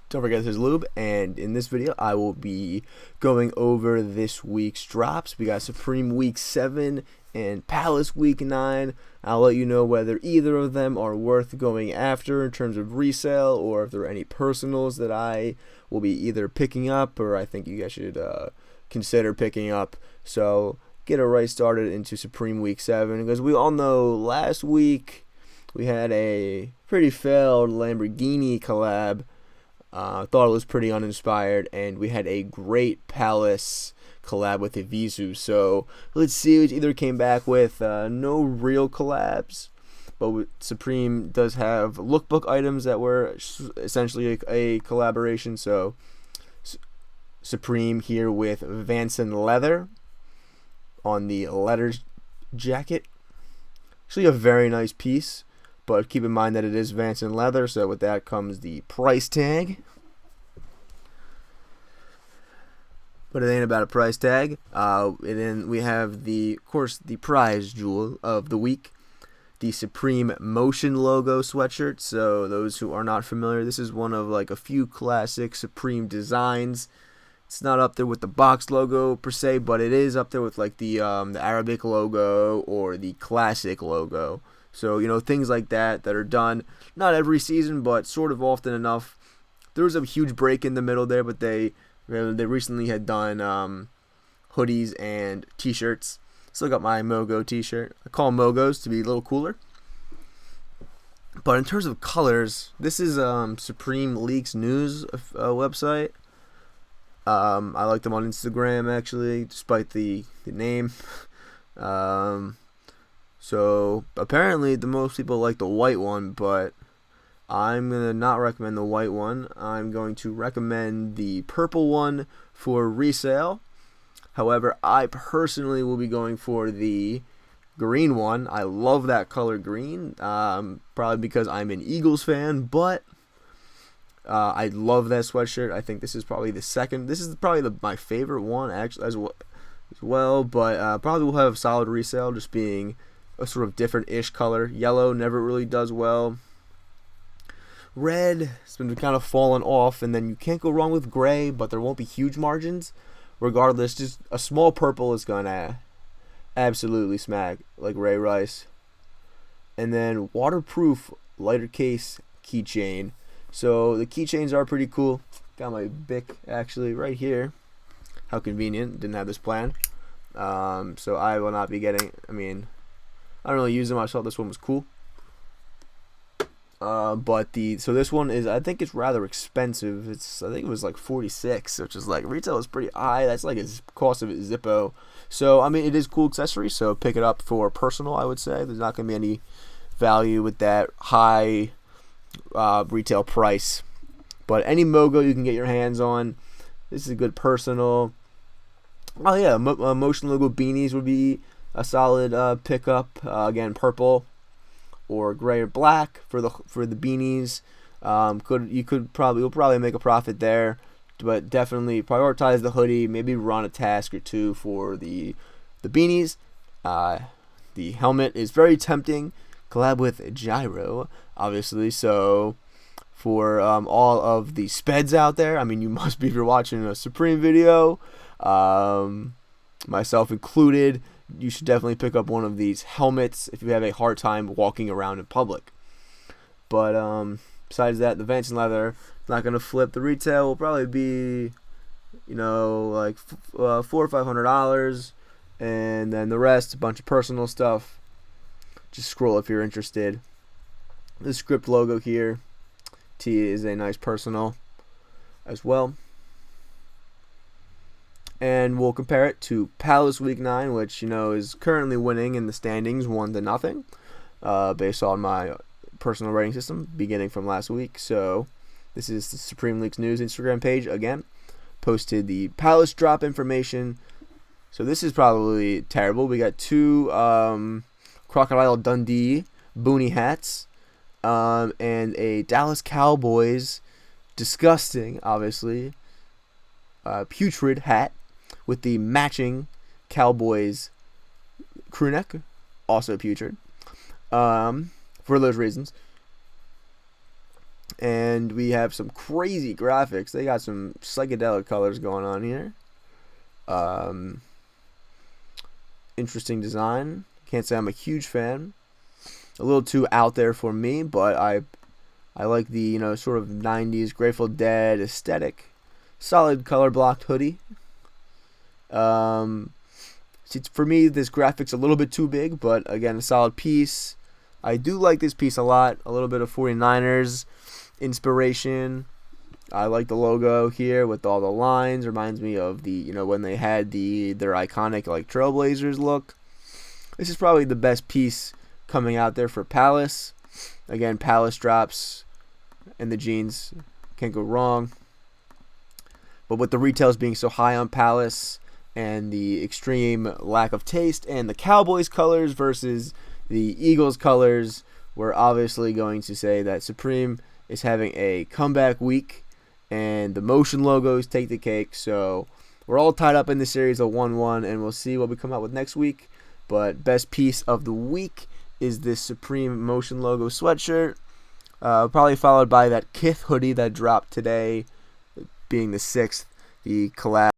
Don't forget, this is Lube, and in this video I will be going over this week's drops. We got Supreme Week 7 and Palace Week 9. I'll let you know whether either of them are worth going after in terms of resale, or if there are any personals that I will be either picking up or I think you guys should consider picking up. So get it right started into Supreme Week 7, because we all know last week we had a pretty failed Lamborghini collab. Thought it was pretty uninspired, and we had a great Palace collab with Evisu. So let's see which either came back with no real collabs, but Supreme does have lookbook items that were essentially a collaboration. So Supreme here with Vanson leather on the leather jacket. Actually a very nice piece. But keep in mind that it is Vanson leather, so with that comes the price tag. But it ain't about a price tag. And then we have of course, the prize jewel of the week, the Supreme Motion logo sweatshirt. So those who are not familiar, this is one of like a few classic Supreme designs. It's not up there with the box logo per se, but it is up there with like the Arabic logo or the classic logo. So, you know, things like that are done, not every season, but sort of often enough. There was a huge break in the middle there, but they recently had done hoodies and t-shirts. Still got my Mogo t-shirt. I call them Mogos to be a little cooler. But in terms of colors, this is Supreme Leaks News website. I like them on Instagram, actually, despite the name. So apparently the most people like the white one, but I'm going to not recommend the white one. I'm going to recommend the purple one for resale. However, I personally will be going for the green one. I love that color green, probably because I'm an Eagles fan, but I love that sweatshirt. I think this is probably my favorite one actually as well, but probably will have solid resale, just being a sort of different-ish color. Yellow never really does well. Red has been kind of fallen off, and then you can't go wrong with gray, but there won't be huge margins. Regardless, just a small purple is gonna absolutely smack like Ray Rice. And then waterproof lighter case keychain. So the keychains are pretty cool. Got my Bic actually right here. How convenient. Didn't have this plan. So I will not be getting, I don't really use them. I thought this one was cool. So this one is, I think it's rather expensive. I think it was like $46, which is like, retail is pretty high. That's like its cost of a Zippo. So it is cool accessory. So pick it up for personal. I would say there's not gonna be any value with that high retail price. But any Mogo you can get your hands on. This is a good personal. Oh yeah, Motion logo beanies would be a solid pickup. Again, purple or gray or black for the beanies. You'll probably make a profit there, but definitely prioritize the hoodie. Maybe run a task or two for the beanies. The helmet is very tempting. Collab with Gyro, obviously. So for all of the speds out there, you must be, if you're watching a Supreme video, myself included, you should definitely pick up one of these helmets if you have a hard time walking around in public. But besides that, the Vanson leather is not going to flip. The retail will probably be, like $400 or $500, and then the rest, a bunch of personal stuff. Just scroll if you're interested. The script logo here, T is a nice personal as well. And we'll compare it to Palace Week 9, which, is currently winning in the standings 1-0, based on my personal rating system, beginning from last week. So this is the Supreme Leaks News Instagram page, again. Posted the Palace drop information. So this is probably terrible. We got two Crocodile Dundee boonie hats, and a Dallas Cowboys, disgusting, obviously, putrid hat with the matching Cowboys crew neck, also putrid, for those reasons. And we have some crazy graphics. They got some psychedelic colors going on here. Interesting design. Can't say I'm a huge fan. A little too out there for me, but I like the sort of 90s Grateful Dead aesthetic. Solid color blocked hoodie. For me, this graphic's a little bit too big, but again, a solid piece. I do like this piece a lot. A little bit of 49ers inspiration. I like the logo here with all the lines. Reminds me of the when they had their iconic like Trailblazers look. This is probably the best piece coming out there for Palace. Again, Palace drops and the jeans, can't go wrong. But with the retails being so high on Palace and the extreme lack of taste and the Cowboys colors versus the Eagles colors, we're obviously going to say that Supreme is having a comeback week and the motion logos take the cake. So we're all tied up in the series of 1-1, and we'll see what we come out with next week. But best piece of the week is this Supreme motion logo sweatshirt, probably followed by that Kith hoodie that dropped today, being the 6th, the collab